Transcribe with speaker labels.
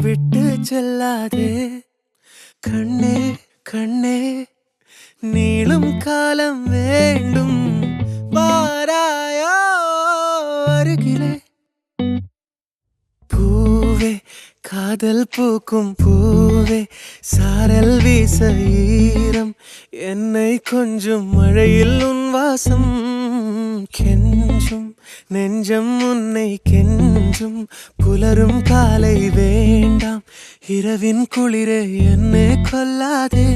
Speaker 1: விட்டு செல்லாதே கண்ணே கண்ணே நீளும் காலம் வேண்டும் வாராயோ அருகிலே பூவே காதல் பூக்கும் பூவே சாரல் வீச ஈரம் என்னை கொஞ்சம் மழையில் உன் வாசம் கெஞ்சும் நெஞ்சம் உன்னை கெஞ்சும் புலரும் காலை வேண்டாம் இரவின் குளிரே என்னை கொல்லாதே